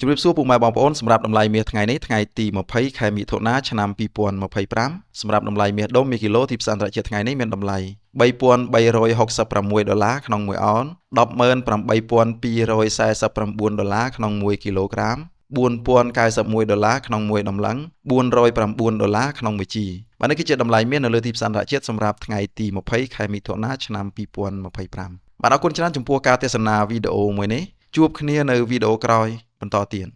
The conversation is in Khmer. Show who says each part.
Speaker 1: ជំរាបសួរពុកម៉ែបងប្អូនសម្រាប់តម្លៃមាសថ្ងៃនេះថ្ងៃទី20ខែមិថុនាឆ្នាំ2025សម្រាប់តម្លៃមាសដូង1គីឡូទីផ្សារអន្តរជាតិថ្ងៃនេះមានតម្លៃ$3,366ក្នុង1អោន $18249ក្នុង1គីឡូក្រាម $4,091ក្នុង1តម្លឹង $409ក្នុង1ជីបាទនេះគឺជាតម្លៃមាសនៅលើទីផ្សារអន្តរជាតិសម្រាប់ថ្ងៃទី20ខែមិថុនាឆ្នាំ2025បាទអរគុណច្រើនចំពោះការទស្សនាវីដេអូមួយនេះជួបគ្នានៅវីដេអូក្រោយបន្តទៀត